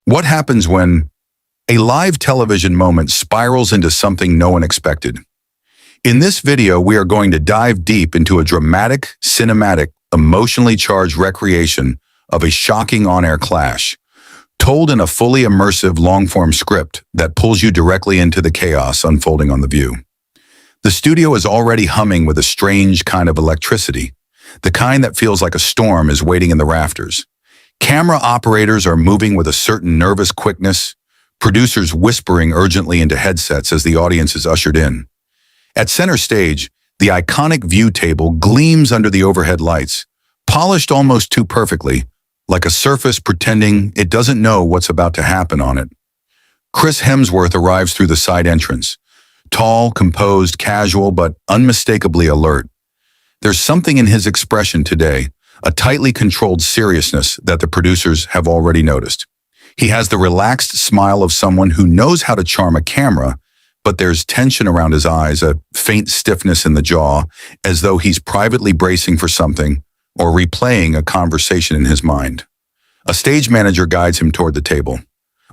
What happens when a live television moment spirals into something no one expected? In this video, we are going to dive deep into a dramatic, cinematic, emotionally charged recreation of a shocking on-air clash, told in a fully immersive long-form script that pulls you directly into the chaos unfolding on The View. The studio is already humming with a strange kind of electricity, the kind that feels like a storm is waiting in the rafters. Camera operators are moving with a certain nervous quickness, producers whispering urgently into headsets as the audience is ushered in. At center stage, the iconic view table gleams under the overhead lights, polished almost too perfectly, like a surface pretending it doesn't know what's about to happen on it. Chris Hemsworth arrives through the side entrance, tall, composed, casual, but unmistakably alert. There's something in his expression today, a tightly controlled seriousness that the producers have already noticed. He has the relaxed smile of someone who knows how to charm a camera, but there's tension around his eyes, a faint stiffness in the jaw, as though he's privately bracing for something or replaying a conversation in his mind. A stage manager guides him toward the table.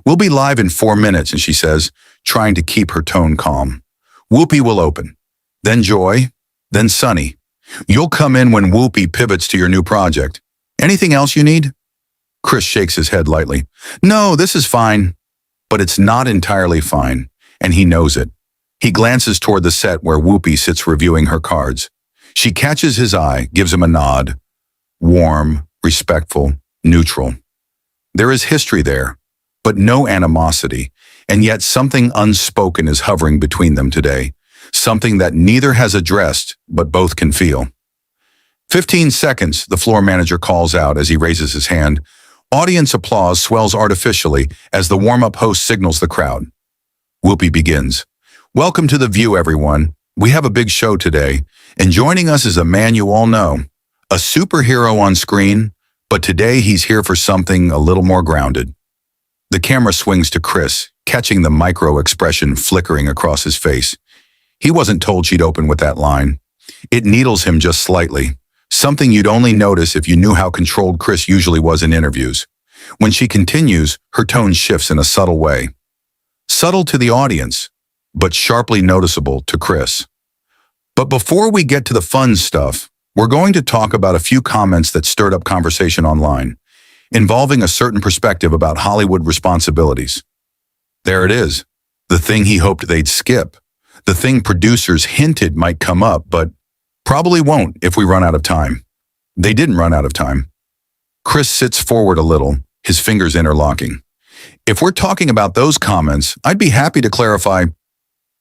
"We'll be live in 4 minutes," and she says, trying to keep her tone calm. Whoopi will open, then Joy, then Sunny. You'll come in when Whoopi pivots to your new project. Anything else you need? Chris shakes his head lightly. No, this is fine. But it's not entirely fine, and he knows it. He glances toward the set where Whoopi sits reviewing her cards. She catches his eye, gives him a nod. Warm, respectful, neutral. There is history there, but no animosity, and yet something unspoken is hovering between them today. Something that neither has addressed, but both can feel. 15 seconds, the floor manager calls out as he raises his hand. Audience applause swells artificially as the warm-up host signals the crowd. Whoopi begins. Welcome to The View, everyone. We have a big show today, and joining us is a man you all know. A superhero on screen, but today he's here for something a little more grounded. The camera swings to Chris, catching the micro-expression flickering across his face. He wasn't told she'd open with that line. It needles him just slightly, something you'd only notice if you knew how controlled Chris usually was in interviews. When she continues, her tone shifts in a subtle way. Subtle to the audience, but sharply noticeable to Chris. But before we get to the fun stuff, we're going to talk about a few comments that stirred up conversation online, involving a certain perspective about Hollywood responsibilities. There it is, the thing he hoped they'd skip. The thing producers hinted might come up, but probably won't if we run out of time. They didn't run out of time. Chris sits forward a little, his fingers interlocking. If we're talking about those comments, I'd be happy to clarify.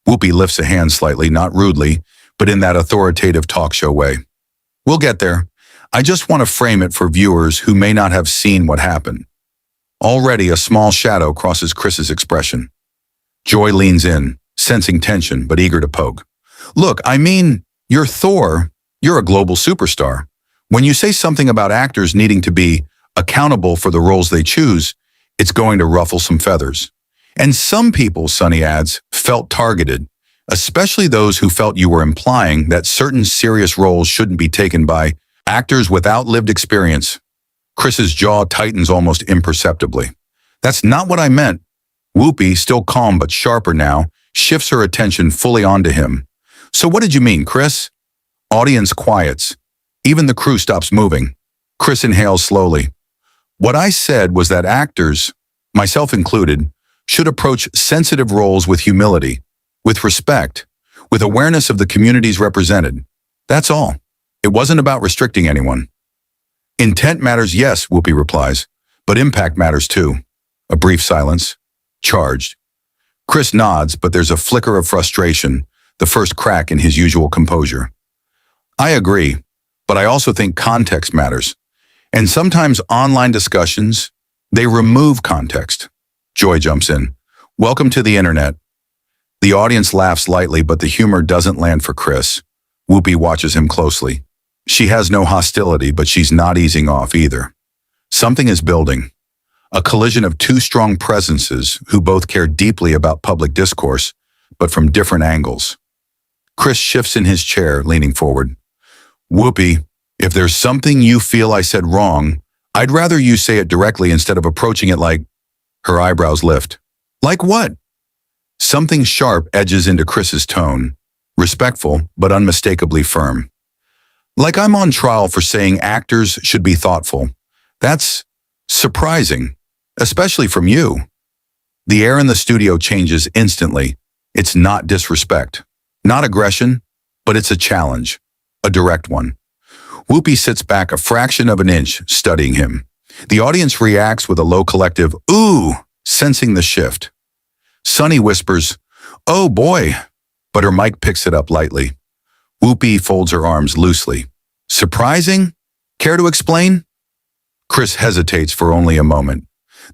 Whoopi lifts a hand slightly, not rudely, but in that authoritative talk show way. We'll get there. I just want to frame it for viewers who may not have seen what happened. Already a small shadow crosses Chris's expression. Joy leans in, sensing tension, but eager to poke. Look, I mean, you're Thor. You're a global superstar. When you say something about actors needing to be accountable for the roles they choose, it's going to ruffle some feathers. And some people, Sunny adds, felt targeted, especially those who felt you were implying that certain serious roles shouldn't be taken by actors without lived experience. Chris's jaw tightens almost imperceptibly. That's not what I meant. Whoopi, still calm but sharper now, shifts her attention fully onto him. So what did you mean, Chris? Audience quiets. Even the crew stops moving. Chris inhales slowly. What I said was that actors, myself included, should approach sensitive roles with humility, with respect, with awareness of the communities represented. That's all. It wasn't about restricting anyone. Intent matters, yes, Whoopi replies, but impact matters too. A brief silence. Charged. Chris nods, but there's a flicker of frustration, the first crack in his usual composure. I agree, but I also think context matters. And sometimes online discussions, they remove context. Joy jumps in. Welcome to the internet. The audience laughs lightly, but the humor doesn't land for Chris. Whoopi watches him closely. She has no hostility, but she's not easing off either. Something is building. A collision of two strong presences who both care deeply about public discourse, but from different angles. Chris shifts in his chair, leaning forward. Whoopi, if there's something you feel I said wrong, I'd rather you say it directly instead of approaching it like, Her eyebrows lift. Like what? Something sharp edges into Chris's tone, respectful but unmistakably firm. Like I'm on trial for saying actors should be thoughtful. That's surprising, especially from you. The air in the studio changes instantly. It's not disrespect, not aggression, but it's a challenge, a direct one. Whoopi sits back a fraction of an inch, studying him. The audience reacts with a low collective, ooh, sensing the shift. Sunny whispers, oh boy, but her mic picks it up lightly. Whoopi folds her arms loosely. Surprising? Care to explain? Chris hesitates for only a moment.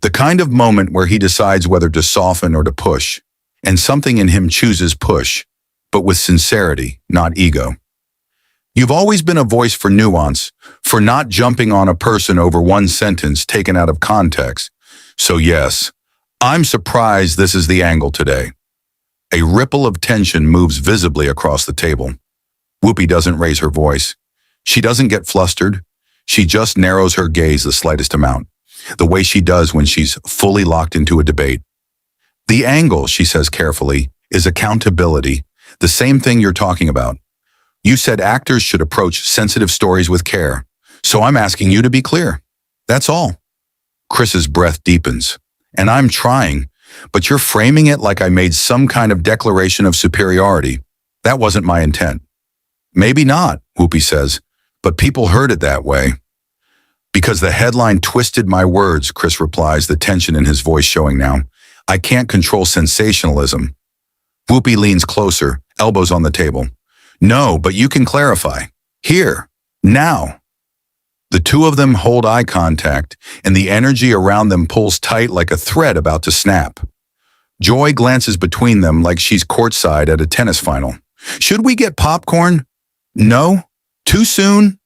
The kind of moment where he decides whether to soften or to push. And something in him chooses push, but with sincerity, not ego. You've always been a voice for nuance, for not jumping on a person over one sentence taken out of context. So yes, I'm surprised this is the angle today. A ripple of tension moves visibly across the table. Whoopi doesn't raise her voice. She doesn't get flustered. She just narrows her gaze the slightest amount, the way she does when she's fully locked into a debate. The angle, she says carefully, is accountability, the same thing you're talking about. You said actors should approach sensitive stories with care, so I'm asking you to be clear. That's all. Chris's breath deepens. And I'm trying, but you're framing it like I made some kind of declaration of superiority. That wasn't my intent. Maybe not, Whoopi says, but people heard it that way. Because the headline twisted my words, Chris replies, the tension in his voice showing now. I can't control sensationalism. Whoopi leans closer, elbows on the table. No, but you can clarify. Here, now. The two of them hold eye contact, and the energy around them pulls tight like a thread about to snap. Joy glances between them like she's courtside at a tennis final. Should we get popcorn? No? Too soon?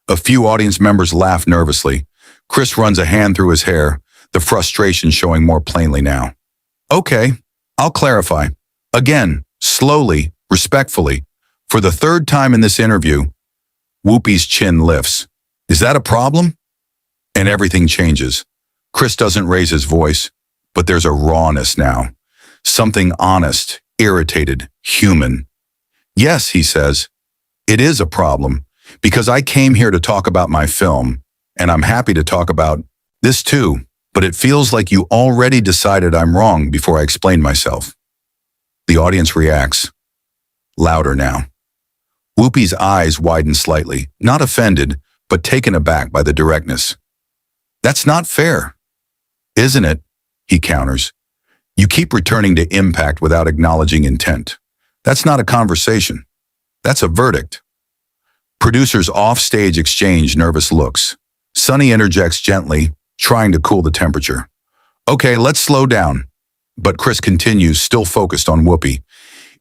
A few audience members laugh nervously. Chris runs a hand through his hair, the frustration showing more plainly now. Okay, I'll clarify. Again, slowly, respectfully. For the third time in this interview, Whoopi's chin lifts. Is that a problem? And everything changes. Chris doesn't raise his voice, but there's a rawness now. Something honest, irritated, human. Yes, he says, it is a problem, because I came here to talk about my film, and I'm happy to talk about this too, but it feels like you already decided I'm wrong before I explain myself. The audience reacts. Louder now. Whoopi's eyes widen slightly, not offended, but taken aback by the directness. That's not fair. Isn't it? He counters. You keep returning to impact without acknowledging intent. That's not a conversation. That's a verdict. Producers offstage exchange nervous looks. Sunny interjects gently, trying to cool the temperature. Okay, let's slow down. But Chris continues, still focused on Whoopi.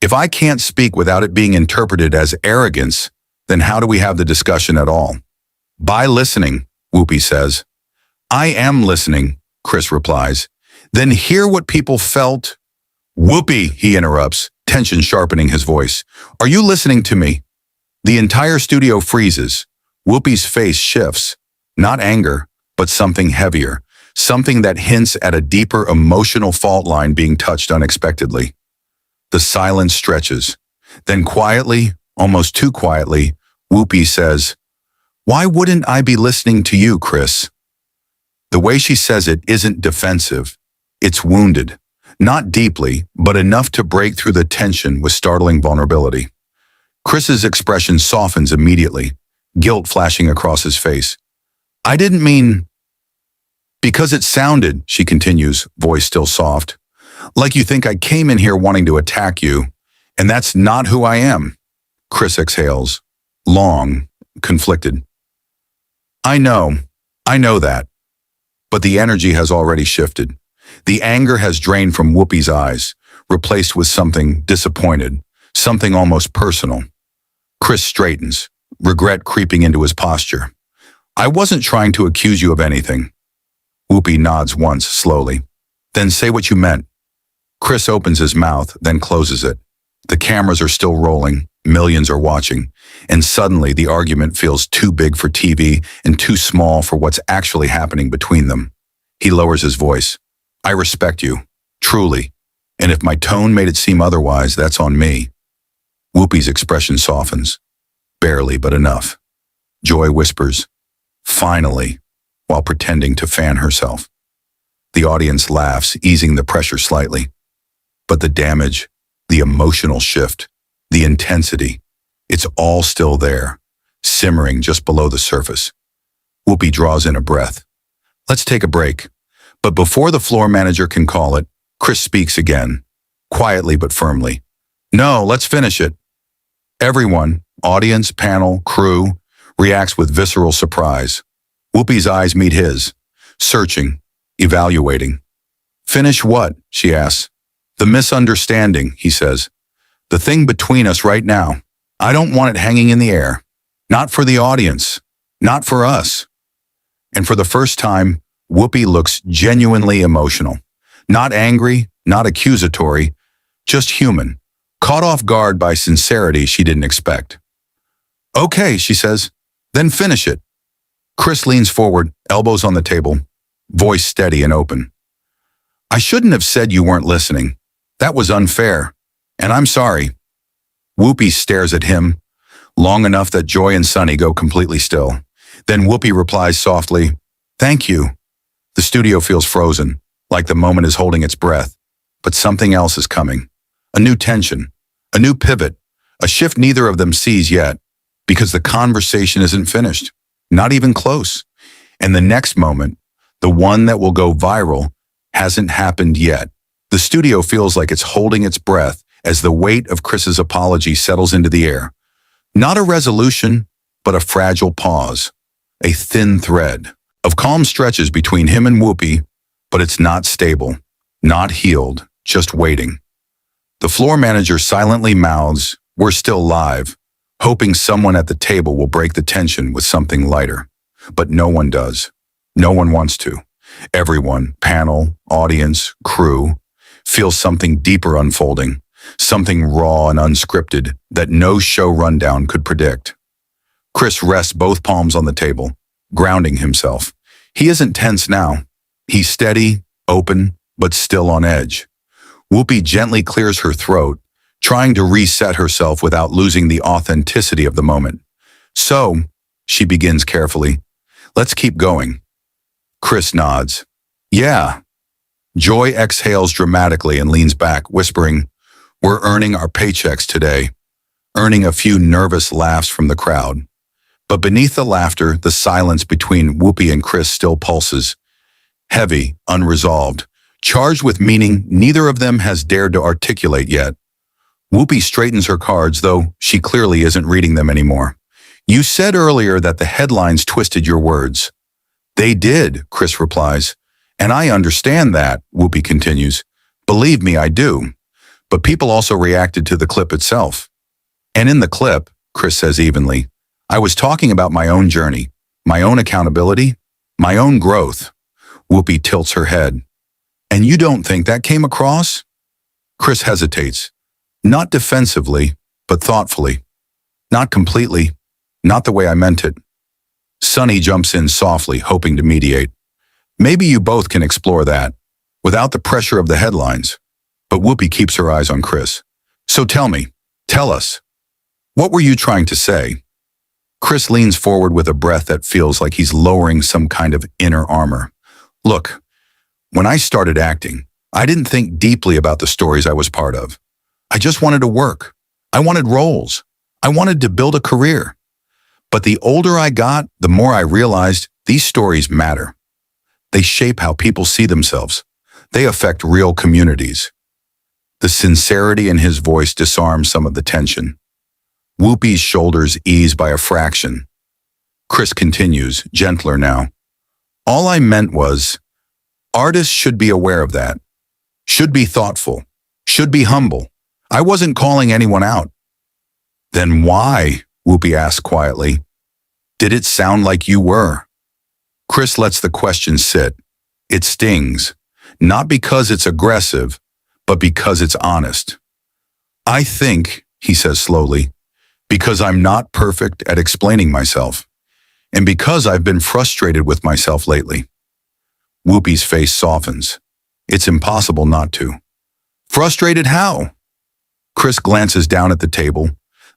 If I can't speak without it being interpreted as arrogance, then how do we have the discussion at all? By listening, Whoopi says. I am listening, Chris replies. Then hear what people felt. Whoopi, he interrupts, tension sharpening his voice. Are you listening to me? The entire studio freezes. Whoopi's face shifts. Not anger, but something heavier. Something that hints at a deeper emotional fault line being touched unexpectedly. The silence stretches. Then quietly, almost too quietly, Whoopi says, Why wouldn't I be listening to you, Chris? The way she says it isn't defensive. It's wounded. Not deeply, but enough to break through the tension with startling vulnerability. Chris's expression softens immediately, guilt flashing across his face. I didn't mean... Because it sounded, she continues, voice still soft, like you think I came in here wanting to attack you, and that's not who I am. Chris exhales, long, conflicted. I know that. But the energy has already shifted. The anger has drained from Whoopi's eyes, replaced with something disappointed, something almost personal. Chris straightens, regret creeping into his posture. I wasn't trying to accuse you of anything. Whoopi nods once, slowly. Then say what you meant. Chris opens his mouth, then closes it. The cameras are still rolling, millions are watching, and suddenly the argument feels too big for TV and too small for what's actually happening between them. He lowers his voice. I respect you, truly, and if my tone made it seem otherwise, that's on me. Whoopi's expression softens. Barely, but enough. Joy whispers, finally, while pretending to fan herself. The audience laughs, easing the pressure slightly. But the damage, the emotional shift, the intensity, it's all still there, simmering just below the surface. Whoopi draws in a breath. Let's take a break. But before the floor manager can call it, Chris speaks again, quietly but firmly. No, let's finish it. Everyone, audience, panel, crew, reacts with visceral surprise. Whoopi's eyes meet his, searching, evaluating. Finish what? She asks. The misunderstanding, he says. The thing between us right now. I don't want it hanging in the air. Not for the audience. Not for us. And for the first time, Whoopi looks genuinely emotional. Not angry, not accusatory, just human, caught off guard by sincerity she didn't expect. Okay, she says, then finish it. Chris leans forward, elbows on the table, voice steady and open. I shouldn't have said you weren't listening. That was unfair, and I'm sorry. Whoopi stares at him, long enough that Joy and Sunny go completely still. Then Whoopi replies softly, thank you. The studio feels frozen, like the moment is holding its breath. But something else is coming. A new tension, a new pivot, a shift neither of them sees yet, because the conversation isn't finished, not even close. And the next moment, the one that will go viral, hasn't happened yet. The studio feels like it's holding its breath as the weight of Chris's apology settles into the air. Not a resolution, but a fragile pause, a thin thread of calm stretches between him and Whoopi, but it's not stable, not healed, just waiting. The floor manager silently mouths, we're still live, hoping someone at the table will break the tension with something lighter. But no one does. No one wants to. Everyone, panel, audience, crew, feels something deeper unfolding, something raw and unscripted that no show rundown could predict. Chris rests both palms on the table, grounding himself. He isn't tense now. He's steady, open, but still on edge. Whoopi gently clears her throat, trying to reset herself without losing the authenticity of the moment. So, she begins carefully, let's keep going. Chris nods. Yeah. Joy exhales dramatically and leans back, whispering, we're earning our paychecks today, earning a few nervous laughs from the crowd. But beneath the laughter, the silence between Whoopi and Chris still pulses, heavy, unresolved, charged with meaning neither of them has dared to articulate yet. Whoopi straightens her cards, though she clearly isn't reading them anymore. You said earlier that the headlines twisted your words. They did, Chris replies. And I understand that, Whoopi continues. Believe me, I do. But people also reacted to the clip itself. And in the clip, Chris says evenly, I was talking about my own journey, my own accountability, my own growth. Whoopi tilts her head. And you don't think that came across? Chris hesitates. Not defensively, but thoughtfully. Not completely, not the way I meant it. Sunny jumps in softly, hoping to mediate. Maybe you both can explore that, without the pressure of the headlines. But Whoopi keeps her eyes on Chris. So tell me, tell us, what were you trying to say? Chris leans forward with a breath that feels like he's lowering some kind of inner armor. Look, when I started acting, I didn't think deeply about the stories I was part of. I just wanted to work. I wanted roles. I wanted to build a career. But the older I got, the more I realized these stories matter. They shape how people see themselves. They affect real communities. The sincerity in his voice disarms some of the tension. Whoopi's shoulders ease by a fraction. Chris continues, gentler now. All I meant was, artists should be aware of that. Should be thoughtful. Should be humble. I wasn't calling anyone out. Then why? Whoopi asked quietly. Did it sound like you were? Chris lets the question sit. It stings, not because it's aggressive, but because it's honest. I think, he says slowly, because I'm not perfect at explaining myself, and because I've been frustrated with myself lately. Whoopi's face softens. It's impossible not to. Frustrated how? Chris glances down at the table,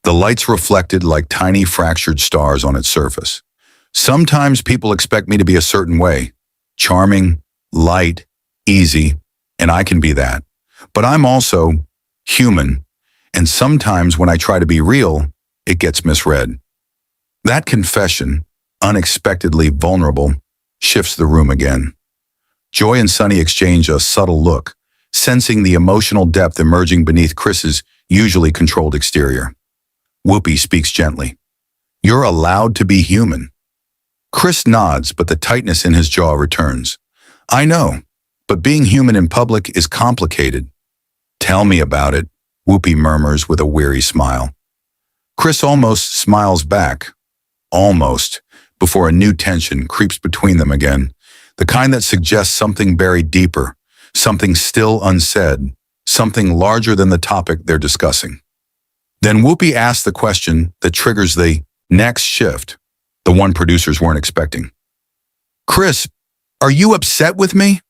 the lights reflected like tiny fractured stars on its surface. Sometimes people expect me to be a certain way. Charming, light, easy, and I can be that. But I'm also human, and sometimes when I try to be real, it gets misread. That confession, unexpectedly vulnerable, shifts the room again. Joy and Sunny exchange a subtle look, sensing the emotional depth emerging beneath Chris's usually controlled exterior. Whoopi speaks gently. You're allowed to be human. Chris nods, but the tightness in his jaw returns. I know, but being human in public is complicated. Tell me about it, Whoopi murmurs with a weary smile. Chris almost smiles back. Almost, before a new tension creeps between them again, the kind that suggests something buried deeper, something still unsaid, something larger than the topic they're discussing. Then Whoopi asks the question that triggers the next shift, the one producers weren't expecting. Chris, are you upset with me?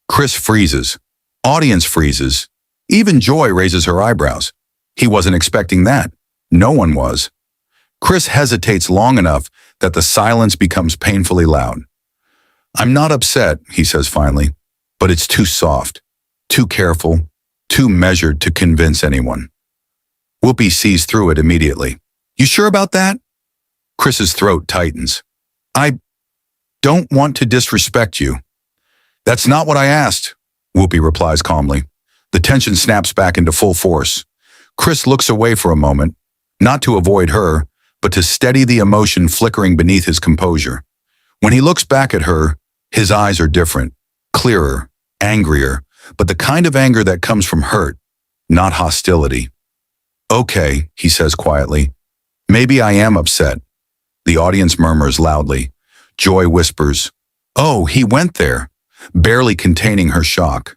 Chris freezes. Audience freezes. Even Joy raises her eyebrows. He wasn't expecting that. No one was. Chris hesitates long enough that the silence becomes painfully loud. I'm not upset, he says finally, but it's too soft, too careful, too measured to convince anyone. Whoopi sees through it immediately. You sure about that? Chris's throat tightens. I don't want to disrespect you. That's not what I asked, Whoopi replies calmly. The tension snaps back into full force. Chris looks away for a moment, not to avoid her, but to steady the emotion flickering beneath his composure. When he looks back at her, his eyes are different, clearer, angrier, but the kind of anger that comes from hurt, not hostility. Okay, he says quietly. Maybe I am upset. The audience murmurs loudly. Joy whispers, oh, he went there, barely containing her shock.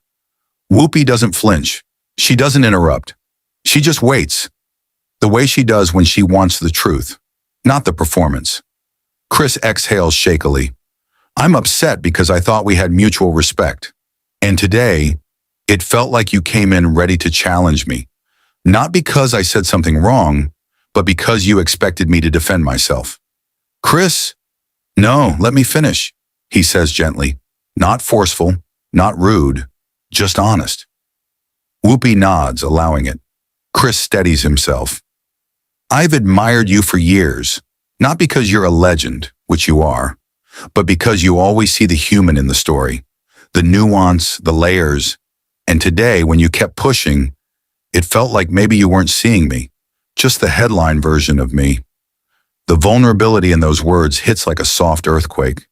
Whoopi doesn't flinch. She doesn't interrupt. She just waits. The way she does when she wants the truth, not the performance. Chris exhales shakily. I'm upset because I thought we had mutual respect. And today, it felt like you came in ready to challenge me. Not because I said something wrong, but because you expected me to defend myself. Chris, no, let me finish, he says gently. Not forceful, not rude, just honest. Whoopi nods, allowing it. Chris steadies himself. I've admired you for years, not because you're a legend, which you are, but because you always see the human in the story, the nuance, the layers, and today, when you kept pushing, it felt like maybe you weren't seeing me, just the headline version of me. The vulnerability in those words hits like a soft earthquake.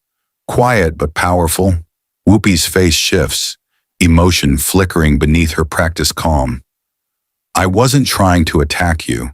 Quiet but powerful, Whoopi's face shifts, emotion flickering beneath her practiced calm. I wasn't trying to attack you.